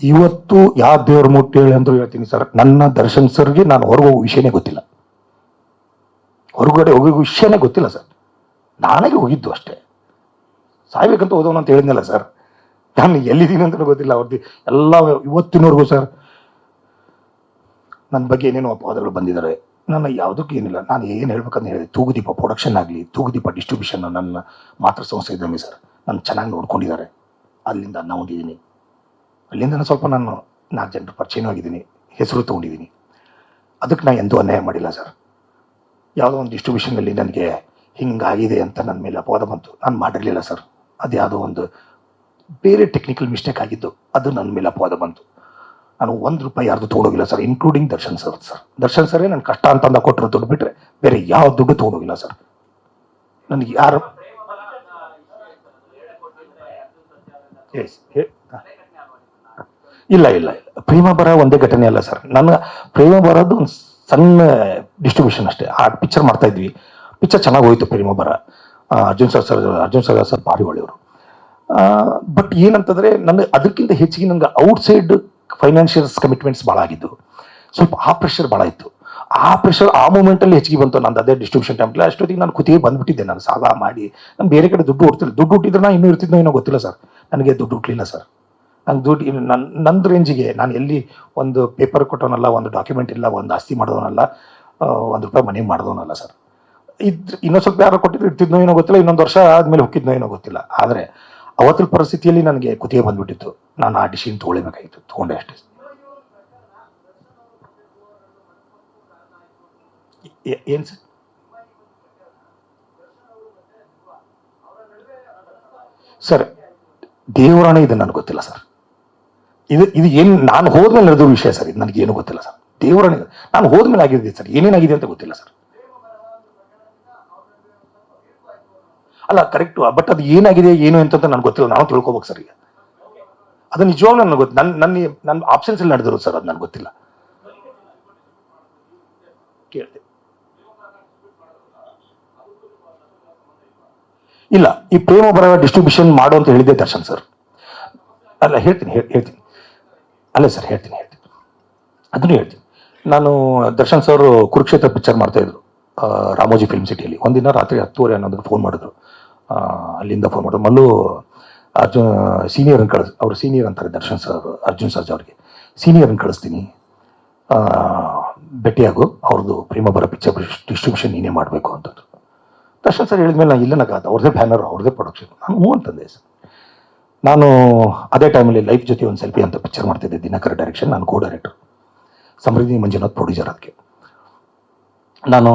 ಇವತ್ತು ಯಾವ ದೇವ್ರ ಮುಟ್ಟಿ ಹೇಳಿ ಅಂದ್ರೂ ಹೇಳ್ತೀನಿ ಸರ್, ನನ್ನ ದರ್ಶನ್ ಸರ್ಗೆ ನಾನು ಹೊರಗೆ ಹೋಗೋ ವಿಷಯನೇ ಗೊತ್ತಿಲ್ಲ, ಹೊರಗಡೆ ಹೋಗೋ ವಿಷಯನೇ ಗೊತ್ತಿಲ್ಲ ಸರ್. ನಾನಾಗೆ ಹೋಗಿದ್ದು ಅಷ್ಟೇ. ಸಾಯ್ಬೇಕಂತ ಹೋದವನು ಅಂತ ಹೇಳಿದ್ನಲ್ಲ ಸರ್, ನಾನು ಎಲ್ಲಿದ್ದೀನಿ ಅಂತ ಗೊತ್ತಿಲ್ಲ ಅವ್ರದ್ದು ಎಲ್ಲ. ಇವತ್ತಿನವರೆಗೂ ಸರ್ ನನ್ನ ಬಗ್ಗೆ ಏನೇನೋ ಅಪವಾದಗಳು ಬಂದಿದ್ದಾರೆ. ನನ್ನ ಯಾವುದಕ್ಕೂ ಏನಿಲ್ಲ. ನಾನು ಏನು ಹೇಳ್ಬೇಕಂತ ಹೇಳಿದೆ, ತೂಗುದೀಪ ಪ್ರೊಡಕ್ಷನ್ ಆಗಲಿ, ತೂಗುದೀಪ ಡಿಸ್ಟ್ರಿಬ್ಯೂಷನ್ ನನ್ನ ಮಾತೃ ಸಂಸ್ಥೆ ಇದ್ದಂಗೆ ಸರ್, ನನ್ನ ಚೆನ್ನಾಗಿ ನೋಡ್ಕೊಂಡಿದ್ದಾರೆ. ಅಲ್ಲಿಂದ ಅನ್ನ ಹೊಂದಿದ್ದೀನಿ. ಅಲ್ಲಿಂದ ಸ್ವಲ್ಪ ನಾನು 4 ಜನರ ಪರಿಚಯನೂ ಆಗಿದ್ದೀನಿ, ಹೆಸರು ತೊಗೊಂಡಿದ್ದೀನಿ. ಅದಕ್ಕೆ ನಾನು ಎಂದೂ ಅನ್ಯಾಯ ಮಾಡಿಲ್ಲ ಸರ್. ಯಾವುದೋ ಒಂದು ಡಿಸ್ಟ್ರಿಬ್ಯೂಷನಲ್ಲಿ ನನಗೆ ಹಿಂಗಾಗಿದೆ ಅಂತ ನನ್ನ ಮೇಲೆ ಅಪವಾದ ಬಂತು, ನಾನು ಮಾಡಿರಲಿಲ್ಲ ಸರ್. ಅದು ಯಾವುದೋ ಒಂದು ಬೇರೆ ಟೆಕ್ನಿಕಲ್ ಮಿಸ್ಟೇಕ್ ಆಗಿದ್ದು, ಅದು ನನ್ನ ಮೇಲೆ ಅಪವಾದ ಬಂತು. ನಾನು ₹1 ಯಾರ್ದು ತೊಗೊಂಡೋಗಿಲ್ಲ sir, including Darshan sir. Darshan ಸರೇ ನನ್ನ ಕಷ್ಟ ಅಂತಂದ ಕೊಟ್ಟರು ದುಡ್ಡು ಬಿಟ್ಟರೆ ಬೇರೆ ಯಾವ ದುಡ್ಡು ತೊಗೊಂಡೋಗಿಲ್ಲ ಸರ್. ನನಗೆ ಯಾರು ಇಲ್ಲ ಇಲ್ಲ ಪ್ರೇಮ ಬರ ಒಂದೇ ಘಟನೆ ಅಲ್ಲ ಸರ್. ನನ್ನ ಪ್ರೇಮ ಬರೋದು ಒಂದು ಸಣ್ಣ ಡಿಸ್ಟ್ರಿಬ್ಯೂಷನ್ ಅಷ್ಟೇ. ಆ ಪಿಕ್ಚರ್ ಮಾಡ್ತಾ ಇದ್ವಿ, ಪಿಕ್ಚರ್ ಚೆನ್ನಾಗಿ ಹೋಯ್ತು. ಪ್ರೇಮ ಬರ ಅರ್ಜುನ್ ಸರ್ ಭಾರಿ ಒಳ್ಳೆಯವರು. ಬಟ್ ಏನಂತಂದ್ರೆ ನನಗೆ ಅದಕ್ಕಿಂತ ಹೆಚ್ಚಿಗೆ ನನಗೆ ಔಟ್ಸೈಡ್ ಫೈನಾನ್ಷಿಯಲ್ಸ್ ಕಮಿಟ್ಮೆಂಟ್ಸ್ ಭಾಳ ಆಗಿದ್ದು, ಸ್ವಲ್ಪ ಆ ಪ್ರೆಷರ್ ಭಾಳ ಇತ್ತು. ಆ ಪ್ರೆಷರ್ ಆ ಮೂಮೆಂಟಲ್ಲಿ ಹೆಚ್ಚಿಗೆ ಬಂತು. ನಂದು ಅದೇ ಡಿಸ್ಟ್ರಿಬ್ಯೂಷನ್ ಟೈಮ್ಲಿ ಅಷ್ಟೊತ್ತಿಗೆ ನಾನು ಕುತ್ತಿಗೆ ಬಂದ್ಬಿಟ್ಟಿದ್ದೆ. ನಾನು ಸಾಲ ಮಾಡಿ ನಾನು ಬೇರೆ ಕಡೆ ದುಡ್ಡು ಹುಡ್ತಿಲ್ಲ. ದುಡ್ಡು ಹುಟ್ಟಿದ್ರೆ ನಾನು ಇನ್ನೂ ಇರ್ತಿದ್ನೋ ಏನೋ ಗೊತ್ತಿಲ್ಲ ಸರ್. ನನಗೆ ದುಡ್ಡು ಹುಟ್ಟಲಿಲ್ಲ ಸರ್. ನಂಗೆ ದುಡ್ಡು ನನ್ನ ರೇಂಜಿಗೆ ನಾನು ಎಲ್ಲಿ ಒಂದು ಪೇಪರ್ ಕೊಟ್ಟವನಲ್ಲ, ಒಂದು ಡಾಕ್ಯುಮೆಂಟ್ ಇಲ್ಲ, ಒಂದು ಆಸ್ತಿ ಮಾಡೋನಲ್ಲ, ₹1 ಮನೆ ಮಾಡಿದವನಲ್ಲ ಸರ್. ಇನ್ನೊಂದು ಸ್ವಲ್ಪ ಯಾರು ಕೊಟ್ಟಿದ್ರು ಇರ್ತಿದ್ನೋ ಏನೋ ಗೊತ್ತಿಲ್ಲ, ಇನ್ನೊಂದು ವರ್ಷ ಆದಮೇಲೆ ಹೋಗಿದ್ನೋ ಏನೋ ಗೊತ್ತಿಲ್ಲ. ಆದರೆ ಅವತ್ತಿನ ಪರಿಸ್ಥಿತಿಯಲ್ಲಿ ನನಗೆ ಕುತ್ತಿಗೆ ಬಂದ್ಬಿಟ್ಟಿತ್ತು. ನಾನು ಆ ಡಿಸಿಷನ್ ತೊಗೊಳ್ಳೇಬೇಕಾಗಿತ್ತು, ತೊಗೊಂಡೆ ಅಷ್ಟೇ ಏನು ಸರ್. ಸರ್ ದೇವರಾಣೆ ಇದು ನನಗೆ ಗೊತ್ತಿಲ್ಲ ಸರ್. ಇದು ಏನು ನಾನು ಹೋದ್ಮೇಲೆ ನಡೆದ ವಿಷಯ ಸರ್. ಇದು ನನಗೇನು ಗೊತ್ತಿಲ್ಲ ಸರ್. ದೇವರಾಣೆ ನಾನು ಹೋದ್ಮೇಲೆ ಆಗಿದ್ದೆ ಸರ್. ಏನೇನಾಗಿದೆ ಅಂತ ಗೊತ್ತಿಲ್ಲ ಸರ್. ಅಲ್ಲ ಕರೆಕ್ಟು, ಬಟ್ ಅದು ಏನಾಗಿದೆ ಏನು ಅಂತ ನನಗೆ ಗೊತ್ತಿಲ್ಲ. ನಾವು ತಿಳ್ಕೊಬೇಕು ಸರ್. ಈಗ ಅದು ನಿಜವಾಗ್ಲೂ ನನಗೆ ಗೊತ್ತು. ನನ್ನ ಆಪ್ಷನ್ಸ್ ಅಲ್ಲಿ ನಡೆದಿರೋದು ಸರ್, ಅದು ನನಗೆ ಗೊತ್ತಿಲ್ಲ. ಕೇಳ್ತೆ ಇಲ್ಲ, ಈ ಪ್ರೇಮ ಬರ ಡಿಸ್ಟ್ರಿಬ್ಯೂಷನ್ ಮಾಡು ಅಂತ ಹೇಳಿದ್ದೆ ದರ್ಶನ್ ಸರ್. ಅಲ್ಲ ಹೇಳ್ತೀನಿ ಅಲ್ಲ ಸರ್, ಹೇಳ್ತೀನಿ ಅದನ್ನು ಹೇಳ್ತೀನಿ. ನಾನು ದರ್ಶನ್ ಸರ್ ಕುರುಕ್ಷೇತ್ರ ಪಿಕ್ಚರ್ ಮಾಡ್ತಾ ಇದ್ರು ರಾಮೋಜಿ ಫಿಲ್ಮ್ ಸಿಟಿಯಲ್ಲಿ. ಒಂದಿನ ರಾತ್ರಿ 10:30 ಅನ್ನೋದಕ್ಕೆ ಫೋನ್ ಮಾಡಿದ್ರು. ಅಲ್ಲಿಂದ ಫೋನ್ ಮಾಡಿದ್ರು. ಮಲ್ಲು ಸೀನಿಯರ್ನ ಅವ್ರು ಸೀನಿಯರ್ ಅಂತಾರೆ ದರ್ಶನ್ ಸರ್, ಅರ್ಜುನ್ ಸರ್ಜಾ ಅವ್ರಿಗೆ. ಸೀನಿಯರ್ನ ಕಳಿಸ್ತೀನಿ, ಭೇಟಿಯಾಗು, ಅವ್ರದ್ದು ಪ್ರೇಮ ಬರ ಪಿಕ್ಚರ್ ಡಿಸ್ಟ್ರಿಬ್ಯೂಷನ್ ನೀನೇ ಮಾಡಬೇಕು ಅಂತಂದ್ರು. ದರ್ಶನ್ ಸರ್ ಹೇಳಿದ್ಮೇಲೆ ನಾನು ಇಲ್ಲನಾಗಾದ, ಅವ್ರದ್ದೇ ಬ್ಯಾನರ್, ಅವ್ರದ್ದೇ ಪ್ರೊಡಕ್ಷನ್. ನಾನು ಹ್ಞೂ ಅಂತಂದೆ ಸರ್. ನಾನು ಅದೇ ಟೈಮಲ್ಲಿ ಲೈಫ್ ಜೊತೆ ಒಂದು ಸೆಲ್ಫಿ ಅಂತ ಪಿಕ್ಚರ್ ಮಾಡ್ತಿದ್ದೆ, ದಿನಕರ ಡೈರೆಕ್ಷನ್. ನಾನು ಕೋ ಡೈರೆಕ್ಟರ್, ಸಮೃದ್ಧಿ ಮಂಜುನಾಥ್ ಪ್ರೊಡ್ಯೂಸರ್. ಅದಕ್ಕೆ ನಾನು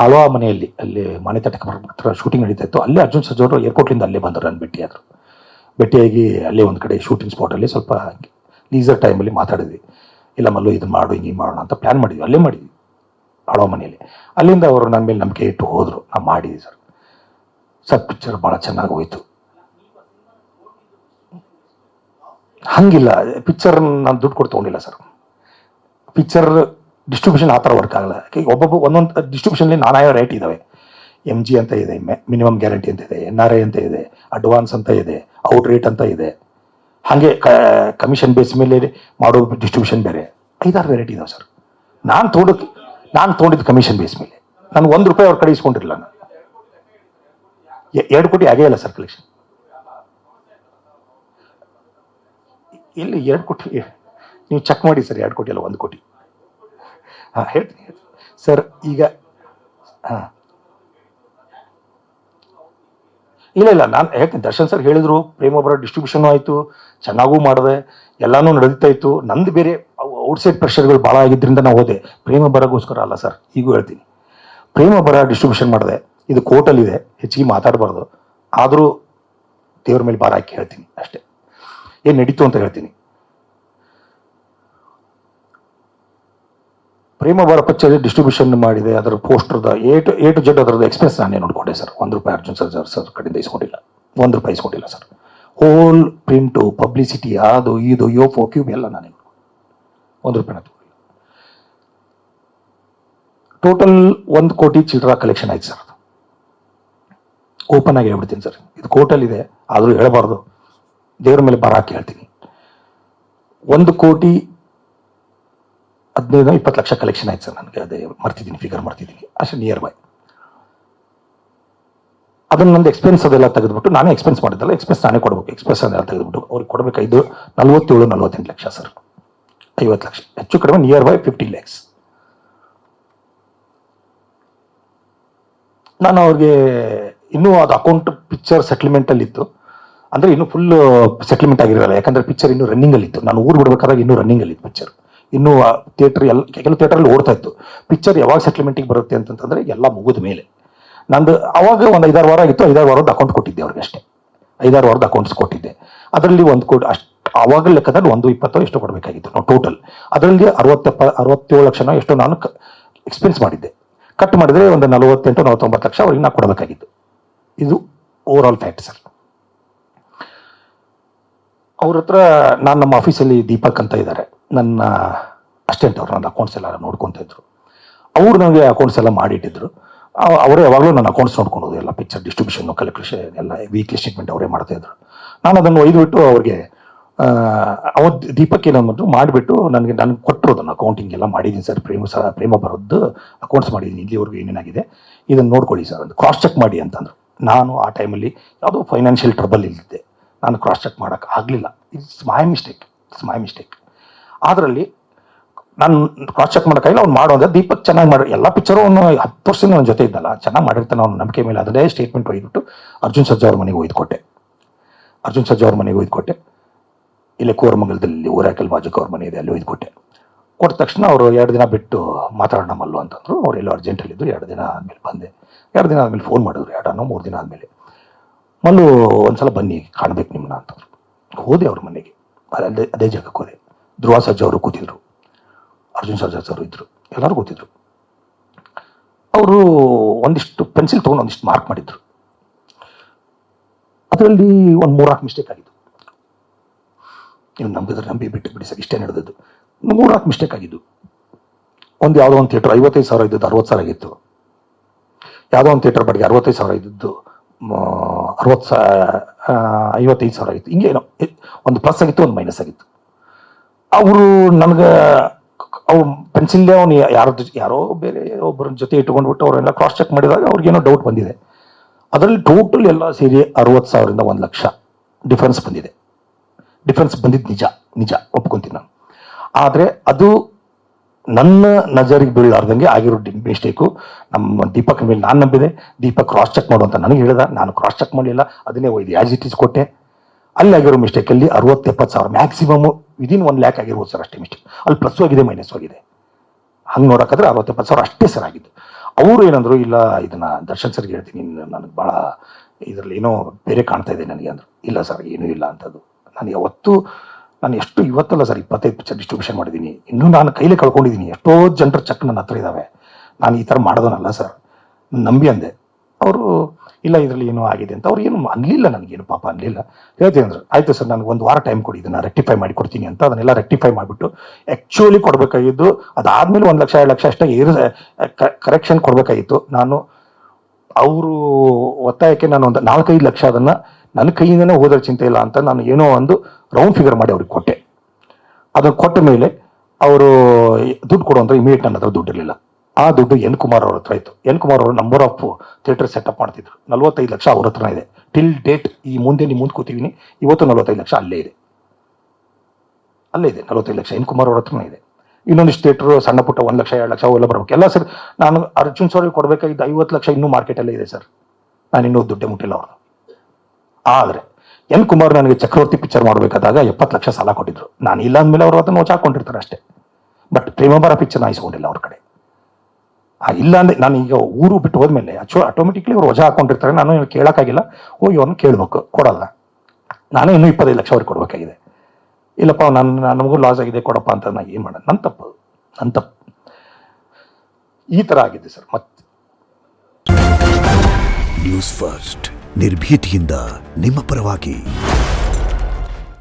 ಆಳ್ವಾ ಮನೆಯಲ್ಲಿ ಅಲ್ಲಿ ಮಾನ್ಯತಾ ಹತ್ರ ಶೂಟಿಂಗ್ ನಡೀತಾ ಇತ್ತು. ಅಲ್ಲೇ ಅರ್ಜುನ್ ಸರ್ಜಾ ಅವರು ಏರ್ಪೋರ್ಟ್ಲಿಂದ ಅಲ್ಲೇ ಬಂದರು, ನಾನು ಭೇಟಿಯಾಗಿ ಅಲ್ಲೇ ಒಂದು ಕಡೆ ಶೂಟಿಂಗ್ ಸ್ಪಾಟಲ್ಲಿ ಸ್ವಲ್ಪ ಲೀಸರ್ ಟೈಮಲ್ಲಿ ಮಾತಾಡಿದ್ವಿ. ಇಲ್ಲ ಮಲ್ಲು ಇದನ್ನು ಮಾಡು, ಹಿಂಗೆ ಮಾಡೋಣ ಅಂತ ಪ್ಲ್ಯಾನ್ ಮಾಡಿದ್ವಿ. ಅಲ್ಲೇ ಮಾಡಿದ್ವಿ ಆಳ್ವಾ ಮನೆಯಲ್ಲಿ. ಅಲ್ಲಿಂದ ಅವರು ನನ್ನ ಮೇಲೆ ನಂಬಿಕೆ ಇಟ್ಟು ಹೋದರು. ನಾನು ಮಾಡಿದ್ವಿ ಸರ್ ಪಿಕ್ಚರ್ ಭಾಳ ಚೆನ್ನಾಗಿ ಹೋಯ್ತು. ಹಂಗಿಲ್ಲ, ಪಿಕ್ಚರ್ ನಾನು ದುಡ್ಡು ಕೊಟ್ಟು ತೊಗೊಂಡಿಲ್ಲ ಸರ್. ಪಿಕ್ಚರ್ ಡಿಸ್ಟ್ರಿಬ್ಯೂಷನ್ ಆ ಥರ ವರ್ಕ್ ಆಗಲ್ಲ. ಒಬ್ಬೊಬ್ಬ ಒಂದೊಂದು ಡಿಸ್ಟ್ರಿಬ್ಯೂಷನ್ಲಿ ನಾನಾ ರೇಟ್ ಇದ್ದಾವೆ. MG ಅಂತ ಇದೆ, ಮಿನಿಮಮ್ ಗ್ಯಾರಂಟಿ ಅಂತ ಇದೆ, NRI ಅಂತ ಇದೆ, ಅಡ್ವಾನ್ಸ್ ಅಂತ ಇದೆ, ಔಟ್ ರೇಟ್ ಅಂತ ಇದೆ. ಹಾಗೆ ಕಮಿಷನ್ ಬೇಸ್ ಮೇಲೆ ಮಾಡೋ ಡಿಸ್ಟ್ರಿಬ್ಯೂಷನ್ ಬೇರೆ, 5-6 ವೆರೈಟಿ ಇದಾವೆ ಸರ್. ನಾನು ತೊಗೊಂಡಿದ್ದು ಕಮಿಷನ್ ಬೇಸ್ ಮೇಲೆ. ನಾನು ₹1 ಅವ್ರ ಕಡೆ ಇಸ್ಕೊಂಡಿರಲಿಲ್ಲ. ನಾನು 2 ಕೋಟಿ ಆಗೇ ಇಲ್ಲ ಸರ್ ಕಲೆಕ್ಷನ್. ಇಲ್ಲಿ 2 ಕೋಟಿ ನೀವು ಚೆಕ್ ಮಾಡಿ ಸರ್. 2 ಕೋಟಿ ಅಲ್ಲ, 1 ಕೋಟಿ. ಹಾಂ ಹೇಳ್ತೀನಿ ಸರ್. ಈಗ ಹಾಂ ಇಲ್ಲ ನಾನು ಹೇಳ್ತೀನಿ. ದರ್ಶನ್ ಸರ್ ಹೇಳಿದ್ರು, ಪ್ರೇಮ ಬರ ಡಿಸ್ಟ್ರಿಬ್ಯೂಷನ್ ಆಯಿತು, ಚೆನ್ನಾಗೂ ಮಾಡಿದೆ, ಎಲ್ಲನೂ ನಡೀತಾ ಇತ್ತು. ನಂದು ಬೇರೆ ಔಟ್ಸೈಡ್ ಪ್ರೆಷರ್ಗಳು ಭಾಳ ಆಗಿದ್ದರಿಂದ ನಾವು ಹೋದೆ. ಪ್ರೇಮ ಬರಗೋಸ್ಕರ ಅಲ್ಲ ಸರ್. ಈಗೂ ಹೇಳ್ತೀನಿ, ಪ್ರೇಮ ಬರ ಡಿಸ್ಟ್ರಿಬ್ಯೂಷನ್ ಮಾಡಿದೆ. ಇದು ಕೋರ್ಟಲ್ಲಿದೆ, ಹೆಚ್ಚಿಗೆ ಮಾತಾಡಬಾರ್ದು. ಆದರೂ ದೇವ್ರ ಮೇಲೆ ಭಾರ ಹಾಕಿ ಹೇಳ್ತೀನಿ ಅಷ್ಟೇ, ಏನು ನಡೀತು ಅಂತ ಹೇಳ್ತೀನಿ. ಪ್ರೇಮ ಬರ ಪಿಕ್ಚರ್ ಡಿಸ್ಟ್ರಿಬ್ಯೂಷನ್ ಮಾಡಿದೆ. ಅದರ ಪೋಸ್ಟರ್ದ ಎ ಟು ಜೆಡ್ ಅದರದ್ದು ಎಕ್ಸ್ಪೆನ್ಸ್ ನಾನೇ ನೋಡ್ಕೊಂಡೆ ಸರ್. ₹1 ಅರ್ಜುನ್ ಸರ್ ಕಡೆಯಿಂದ ಇಸ್ಕೊಂಡಿಲ್ಲ, ₹1 ಇಸ್ಕೊಂಡಿಲ್ಲ ಸರ್. ಹೋಲ್ ಪ್ರಿಂಟು, ಪಬ್ಲಿಸಿಟಿ, ಅದು ಇದು ಯೋಫೋ ಕ್ಯೂಬ್ ಎಲ್ಲ ನಾನೇ ₹1 ತಗೊಂಡಿಲ್ಲ. ಟೋಟಲ್ 1 ಕೋಟಿ ಚಿಲ್ಲರ ಕಲೆಕ್ಷನ್ ಆಯ್ತು ಸರ್. ಓಪನ್ ಆಗಿ ಹೇಳ್ಬಿಡ್ತೀನಿ ಸರ್, ಇದು ಕೋರ್ಟಲ್ಲಿದೆ, ಆದರೂ ಹೇಳಬಾರ್ದು, ದೇವ್ರ ಮೇಲೆ ಭಾರ ಹಾಕಿ ಹೇಳ್ತೀನಿ. 1,15,20 ಲಕ್ಷ ಕಲೆಕ್ಷನ್ ಆಯ್ತು ಸರ್ ನನಗೆ. ಅದೇ ಮರ್ತಿದ್ದೀನಿ, ಫಿಗರ್ ಮರ್ತಿದ್ದೀನಿ, ಅಷ್ಟೇ ನಿಯರ್ ಬೈ. ಅದನ್ನು ನಂದು ಎಕ್ಸ್ಪೆನ್ಸ್ ಅದೆಲ್ಲ ತೆಗೆದುಬಿಟ್ಟು, ನಾನೇ ಎಕ್ಸ್ಪೆನ್ಸ್ ಮಾಡಿದ್ದಲ್ಲ, ಎಕ್ಸ್ಪೆನ್ಸ್ ನಾನೇ ಕೊಡಬೇಕು. ಎಕ್ಸ್ಪೆನ್ಸ್ ಅದೆಲ್ಲ ತೆಗೆದುಬಿಟ್ಟು ಅವ್ರಿಗೆ ಕೊಡಬೇಕಾಯ್ತು 47-48 ಲಕ್ಷ ಸರ್. 50 ಲಕ್ಷ ಹೆಚ್ಚು ಕಡಿಮೆ ನಿಯರ್ ಬೈ 50 lakhs. ನಾನು ಅವ್ರಿಗೆ ಇನ್ನೂ ಅದು ಅಕೌಂಟ್ ಪಿಕ್ಚರ್ ಸೆಟ್ಲ್ಮೆಂಟಲ್ಲಿ ಇತ್ತು, ಅಂದರೆ ಇನ್ನೂ ಫುಲ್ ಸೆಟ್ಲ್ಮೆಂಟ್ ಆಗಿರಲ್ಲ, ಯಾಕಂದರೆ ಪಿಕ್ಚರ್ ಇನ್ನೂ ರನ್ನಿಂಗಲ್ಲಿ ಇತ್ತು. ನಾನು ಊರು ಬಿಡಬೇಕಾದಾಗ ಇನ್ನೂ ರನ್ನಿಂಗಲ್ಲಿ ಇತ್ತು ಪಿಕ್ಚರ್, ಇನ್ನೂ ಥಿಯೇಟ್ರ್ ಕೆಲವು ಥಿಯೇಟ್ರಲ್ಲಿ ಓಡ್ತಾ ಇತ್ತು. ಪಿಕ್ಚರ್ ಯಾವಾಗ ಸೆಟ್ಲ್ಮೆಂಟಿಗೆ ಬರುತ್ತೆ ಅಂತಂದರೆ ಎಲ್ಲ ಮುಗಿದ ಮೇಲೆ. ನಂದು ಅವಾಗ ಒಂದು 5-6 ವಾರ ಆಗಿತ್ತು, 5-6 ವಾರದ ಅಕೌಂಟ್ ಕೊಟ್ಟಿದ್ದೆ ಅವ್ರಿಗೆ ಅಷ್ಟೇ. 5-6 ವಾರದ ಅಕೌಂಟ್ಸ್ ಕೊಟ್ಟಿದ್ದೆ. ಅದರಲ್ಲಿ 1 ಕೋಟಿ ಅಷ್ಟು ಆವಾಗ ಲೆಕ್ಕದಲ್ಲಿ 120 ಎಷ್ಟು ಕೊಡಬೇಕಾಗಿತ್ತು ನಾವು ಟೋಟಲ್. ಅದರಲ್ಲಿ 67 ಲಕ್ಷನೋ ಎಷ್ಟೋ ನಾನು ಎಕ್ಸ್ಪೆನ್ಸ್ ಮಾಡಿದ್ದೆ. ಕಟ್ ಮಾಡಿದರೆ ಒಂದು 48-49 ಲಕ್ಷ ಅವ್ರಿಗೆ ನಾ ಕೊಡಬೇಕಾಗಿತ್ತು. ಇದು ಓವರ್ ಆಲ್ ಫ್ಯಾಕ್ಟ್ ಸರ್. ಅವ್ರ ಹತ್ರ ನಾನು ನಮ್ಮ ಆಫೀಸಲ್ಲಿ ದೀಪಕ್ ಅಂತ ಇದ್ದಾರೆ, ನನ್ನ ಅಸಿಸ್ಟೆಂಟ್, ಅವ್ರು ನನ್ನ ಅಕೌಂಟ್ಸ್ ಎಲ್ಲ ನೋಡ್ಕೊತಾ ಇದ್ರು. ಅವ್ರು ನನಗೆ ಅಕೌಂಟ್ಸ್ ಎಲ್ಲ ಮಾಡಿಟ್ಟಿದ್ರು. ಅವರೇ ಯಾವಾಗಲೂ ನನ್ನ ಅಕೌಂಟ್ಸ್ ನೋಡ್ಕೊಳೋದು, ಎಲ್ಲ ಪಿಕ್ಚರ್ ಡಿಸ್ಟ್ರಿಬ್ಯೂಷನ್, ಕಲೆಕ್ಷನ್ ಎಲ್ಲ ವೀಕ್ಲಿ ಸ್ಟೇಟ್ಮೆಂಟ್ ಅವರೇ ಮಾಡ್ತಾಯಿದ್ರು. ನಾನು ಅದನ್ನು ಒಯ್ದುಬಿಟ್ಟು ಅವ್ರಿಗೆ ಅವತ್ತು ದೀಪಕ್ ಏನಂದ್ಬಿಟ್ಟು ಮಾಡಿಬಿಟ್ಟು ನನಗೆ ಕೊಟ್ಟರು. ಅದನ್ನು ಅಕೌಂಟಿಂಗ್ ಎಲ್ಲ ಮಾಡಿದ್ದೀನಿ ಸರ್, ಪ್ರೇಮ ಬರೋದು ಅಕೌಂಟ್ಸ್ ಮಾಡಿದ್ದೀನಿ, ಇಲ್ಲಿವರೆಗೂ ಏನೇನಾಗಿದೆ ಇದನ್ನು ನೋಡ್ಕೊಳ್ಳಿ ಸರ್ ಅಂತ ಕ್ರಾಸ್ ಚೆಕ್ ಮಾಡಿ ಅಂತಂದರು. ನಾನು ಆ ಟೈಮಲ್ಲಿ ಯಾವುದೋ ಫೈನಾನ್ಷಿಯಲ್ ಟ್ರಬಲ್ ಇಲ್ಲಿದ್ದೆ, ನಾನು ಕ್ರಾಸ್ ಚೆಕ್ ಮಾಡೋಕ್ಕೆ ಆಗಲಿಲ್ಲ. It's my mistake. ಅದರಲ್ಲಿ ನಾನು ಕ್ರಾಸ್ ಚೆಕ್ ಮಾಡೋಕ್ಕಾಗಿಲ್ಲ. ಅವ್ನು ಮಾಡೋ ಅಂದರೆ ದೀಪಕ್ ಚೆನ್ನಾಗಿ ಮಾಡಿ, ಎಲ್ಲ ಪಿಕ್ಚರು ಅವನು 10 ವರ್ಷದಿಂದ ನನ್ನ ಜೊತೆ ಇದ್ದಲ್ಲ, ಚೆನ್ನಾಗಿ ಮಾಡಿರ್ತಾನೆ ಅವ್ನ ನಂಬಿಕೆ ಮೇಲೆ. ಅದನ್ನೇ ಸ್ಟೇಟ್ಮೆಂಟ್ ಒಯ್ದುಬಿಟ್ಟು ಅರ್ಜುನ್ ಸರ್ಜಾ ಅವ್ರ ಮನೆಗೆ ಒಯ್ದುಕೊಟ್ಟೆ. ಇಲ್ಲೇ ಕೋರಮಂಗಲದಲ್ಲಿ ಊರಾಕಲ್ ಬಾಜುಕ್ ಅವ್ರ ಮನೆ ಇದೆ, ಅಲ್ಲಿ ಒಯ್ದುಕೊಟ್ಟೆ. ಕೊಟ್ಟ ತಕ್ಷಣ ಅವರು 2 ದಿನ ಬಿಟ್ಟು ಮಾತಾಡೋಣ ಮಲ್ಲು ಅಂತಂದರು. ಅವ್ರು ಎಲ್ಲೋ ಅರ್ಜೆಂಟಲ್ಲಿದ್ದರು. 2 ದಿನ ಆದಮೇಲೆ ಬಂದೆ. 2 ದಿನ ಆದಮೇಲೆ ಫೋನ್ ಮಾಡಿದ್ರು, 2-3 ದಿನ ಆದಮೇಲೆ, ಮಲ್ಲು ಒಂದ್ಸಲ ಬನ್ನಿ ಕಾಣ್ಬೇಕು ನಿಮ್ಮನ್ನ ಅಂತಂದ್ರು. ಹೋದೆ ಅವ್ರ ಮನೆಗೆ, ಅದೇ ಜಾಗಕ್ಕೆ ಹೋದೆ. ಧ್ರುವ ಸರ್ಜಾ ಅವರು ಕೂತಿದ್ರು, ಅರ್ಜುನ್ ಸರ್ಜಾ ಅವರು ಇದ್ದರು, ಎಲ್ಲರೂ ಕೂತಿದ್ರು. ಅವರು ಒಂದಿಷ್ಟು ಪೆನ್ಸಿಲ್ ತೊಗೊಂಡು ಒಂದಿಷ್ಟು ಮಾರ್ಕ್ ಮಾಡಿದ್ರು. ಅದರಲ್ಲಿ ಒಂದು 3-4 ಮಿಸ್ಟೇಕ್ ಆಗಿದ್ದು. ನೀವು ನಂಬಿ ಬಿಡಿ ಸರ್, ಇಷ್ಟೇ ನಡೆದದ್ದು. 3-4 ಮಿಸ್ಟೇಕ್ ಆಗಿದ್ದು. ಯಾವುದೋ ಒಂದು ಥಿಯೇಟರ್ 55,000 ಇದ್ದದ್ದು 60,000 ಆಗಿತ್ತು. ಯಾವುದೋ ಒಂದು ಥಿಯೇಟರ್ ಬಾಡಿಗೆ 65,000 ಇದ್ದದ್ದು 55,000 ಆಗಿತ್ತು. ಹಿಂಗೇನೋ ಒಂದು ಪ್ಲಸ್ ಆಗಿತ್ತು, ಒಂದು ಮೈನಸ್ ಆಗಿತ್ತು. ಅವರು ನನಗೆ ಅವ್ರು ಪೆನ್ಸಿಲ್ಲೇ ಅವನು ಯಾರೋ ಬೇರೆ ಒಬ್ಬರ ಜೊತೆ ಇಟ್ಕೊಂಡ್ಬಿಟ್ಟು ಅವರೆಲ್ಲ ಕ್ರಾಸ್ ಚೆಕ್ ಮಾಡಿದಾಗ ಅವ್ರಿಗೇನೋ ಡೌಟ್ ಬಂದಿದೆ. ಅದರಲ್ಲಿ ಟೋಟಲ್ ಎಲ್ಲ ಸೇರಿ 60,000ರಿಂದ 1 ಲಕ್ಷ ಡಿಫ್ರೆನ್ಸ್ ಬಂದಿದೆ. ಡಿಫ್ರೆನ್ಸ್ ಬಂದಿದ್ದು ನಿಜ ಒಪ್ಕೊಂತೀನಿ ನಾನು. ಆದರೆ ಅದು ನನ್ನ ನಜರಿಗೆ ಬೀಳಲಾರ್ದಂಗೆ ಆಗಿರೋ ಮಿಸ್ಟೇಕು. ನಮ್ಮ ದೀಪಕ್ ಮೇಲೆ ನಾನು ನಂಬಿದೆ. ದೀಪಕ್ ಕ್ರಾಸ್ ಚೆಕ್ ಮಾಡು ಅಂತ ನನಗೆ ಹೇಳಿದ, ನಾನು ಕ್ರಾಸ್ ಚೆಕ್ ಮಾಡಲಿಲ್ಲ, ಅದನ್ನೇ ಒಯ್ದು ಆ್ಯಸ್ ಇಟ್ ಈಸ್ ಕೊಟ್ಟೆ. ಅಲ್ಲಿ ಆಗಿರೋ ಮಿಸ್ಟೇಕಲ್ಲಿ 60-70 ಸಾವಿರ ಮ್ಯಾಕ್ಸಿಮಮ್ ವಿದಿನ್ 1 ಲ್ಯಾಕ್ ಆಗಿರ್ಬೋದು ಸರ್, ಅಷ್ಟೇ ಮಿಸ್ಟೇಕ್. ಅಲ್ಲಿ ಪ್ಲಸ್ಸು ಆಗಿದೆ, ಮೈನಸ್ಸು ಆಗಿದೆ. ಹಂಗೆ ನೋಡೋಕ್ಕಾದ್ರೆ 60-70 ಸಾವಿರ ಅಷ್ಟೇ ಸರ್ ಆಗಿದ್ದು. ಅವರು ಏನಂದ್ರು, ಇಲ್ಲ ಇದನ್ನು ದರ್ಶನ್ ಸರ್ಗೆ ಹೇಳ್ತೀನಿ, ನನಗೆ ಭಾಳ ಇದರಲ್ಲಿ ಏನೋ ಬೇರೆ ಕಾಣ್ತಾ ಇದೆ ನನಗೆ ಅಂದರು. ಇಲ್ಲ ಸರ್, ಏನೂ ಇಲ್ಲ ಅಂತದ್ದು. ನಾನು ಎಷ್ಟು ಇವತ್ತಲ್ಲ ಸರ್ 25 ಪಿಕ್ಚರ್ ಡಿಸ್ಟ್ರಿಬ್ಯೂಷನ್ ಮಾಡಿದ್ದೀನಿ. ಇನ್ನೂ ನಾನು ಕೈಲೇ ಕಳ್ಕೊಂಡಿದ್ದೀನಿ. ಎಷ್ಟೋ ಜನರ ಚೆಕ್ ನನ್ನ ಹತ್ರ ಇದ್ದಾವೆ. ನಾನು ಈ ಥರ ಮಾಡೋದನ್ನಲ್ಲ ಸರ್, ನಂಬಿ ಅಂದೆ. ಅವರು ಇಲ್ಲ ಇದರಲ್ಲಿ ಏನೋ ಆಗಿದೆ ಅಂತ. ಅವ್ರು ಏನು ಅನ್ನಲಿಲ್ಲ, ನನಗೇನು ಪಾಪ ಅನ್ನಲಿಲ್ಲ. ಹೇಳ್ತೀನಿ ಅಂದ್ರೆ ಆಯಿತು ಸರ್, ನನಗೆ 1 ವಾರ ಟೈಮ್ ಕೊಡಿ, ಇದನ್ನು ರೆಕ್ಟಿಫೈ ಮಾಡಿ ಕೊಡ್ತೀನಿ ಅಂತ. ಅದನ್ನೆಲ್ಲ ರೆಕ್ಟಿಫೈ ಮಾಡಿಬಿಟ್ಟು ಆ್ಯಕ್ಚುಲಿ ಕೊಡಬೇಕಾಗಿದ್ದು ಅದಾದಮೇಲೆ 1 ಲಕ್ಷ 2 ಲಕ್ಷ ಅಷ್ಟೇ ಕರೆಕ್ಷನ್ ಕೊಡಬೇಕಾಗಿತ್ತು. ನಾನು ಅವರು ಒತ್ತಾಯಕ್ಕೆ ನಾನು ಒಂದು 4-5 ಲಕ್ಷ ಅದನ್ನು ನನ್ನ ಕೈಯಿಂದನೇ ಹೋದ್ರೆ ಚಿಂತೆ ಇಲ್ಲ ಅಂತ ನಾನು ಏನೋ ಒಂದು ರೌಂಡ್ ಫಿಗರ್ ಮಾಡಿ ಅವ್ರಿಗೆ ಕೊಟ್ಟೆ. ಅದನ್ನು ಕೊಟ್ಟ ಮೇಲೆ ಅವರು ದುಡ್ಡು ಕೊಡುವಂಥ ಇಮಿಡಿಯೇಟ್ ನನ್ನ ಹತ್ರ ದುಡ್ಡು ಇರಲಿಲ್ಲ. ಆ ದುಡ್ಡು ಎನ್ ಕುಮಾರ್ ಅವ್ರ ಹತ್ರ ಇತ್ತು. ಎನ್ ಕುಮಾರ್ ಅವರು ನಂಬರ್ ಆಫ್ ಥಿಯೇಟರ್ ಸೆಟಪ್ ಮಾಡ್ತಿದ್ರು. 45 ಲಕ್ಷ ಅವ್ರ ಹತ್ರ ಇದೆ ಟಿಲ್ ಡೇಟ್. ಈ ಮುಂದೆ ಕೂತಿದ್ದೀನಿ, ಇವತ್ತು 45 ಲಕ್ಷ ಅಲ್ಲೇ ಇದೆ 45 ಲಕ್ಷ ಎನ್ ಕುಮಾರ್ ಅವ್ರ ಹತ್ರನೇ ಇದೆ. ಇನ್ನೊಂದಿಷ್ಟು ಥಿಯೇಟ್ರು ಸಣ್ಣ ಪುಟ್ಟ 1 ಲಕ್ಷ 2 ಲಕ್ಷ ಅವೆಲ್ಲ ಬರಬೇಕು ಎಲ್ಲ ಸರ್. ನಾನು ಅರ್ಜುನ್ ಸರ್ಗೆ ಕೊಡಬೇಕಾಗಿದ್ದು 50 ಲಕ್ಷ ಇನ್ನೂ ಮಾರ್ಕೆಟಲ್ಲೇ ಇದೆ ಸರ್. ನಾನು ಇನ್ನೂ ದುಡ್ಡೇ ಮುಟ್ಟಿಲ್ಲ ಅವ್ರನ್ನ. ಆದರೆ ಎನ್ ಕುಮಾರ್ ನನಗೆ ಚಕ್ರವರ್ತಿ ಪಿಕ್ಚರ್ ಮಾಡಬೇಕಾದಾಗ 70 ಲಕ್ಷ ಸಾಲ ಕೊಟ್ಟಿದ್ರು. ನಾನು ಇಲ್ಲ ಅಂದಮೇಲೆ ಅವರು ಅದನ್ನು ವಜಾ ಹಾಕೊಂಡಿರ್ತಾರೆ ಅಷ್ಟೇ. ಬಟ್ ಪ್ರೇಮಭಾರ ಪಿಕ್ಚರ್ ಇಸ್ಕೊಂಡಿಲ್ಲ ಅವ್ರ ಕಡೆ. ಇಲ್ಲ ಅಂದರೆ ನಾನು ಈಗ ಊರು ಬಿಟ್ಟು ಹೋದ್ಮೇಲೆ ಆಟೋಮೆಟಿಕ್ಲಿ ಅವ್ರು ವಜಾ ಹಾಕೊಂಡಿರ್ತಾರೆ. ನಾನು ಕೇಳೋಕ್ಕಾಗಿಲ್ಲ, ಹೋಗಿ ಅವ್ರನ್ನ ಕೇಳಬೇಕು, ಕೊಡಲ್ಲ. ನಾನೇ ಇನ್ನೂ 25 ಲಕ್ಷ ಅವ್ರಿಗೆ ಕೊಡಬೇಕಾಗಿದೆ. ಇಲ್ಲಪ್ಪ ನಮಗೂ ಲಾಸ್ ಆಗಿದೆ ಕೊಡಪ್ಪ ಅಂತ ನಾನು ಏನು ಮಾಡೋದು, ನನ್ನ ತಪ್ಪು. ಈ ಥರ ಆಗಿದೆ ಸರ್. ಮತ್ತೆ ನ್ಯೂಸ್ ಫಸ್ಟ್ ನಿರ್ಭೀತಿಯಿಂದ ನಿಮ್ಮ ಪರವಾಗಿ.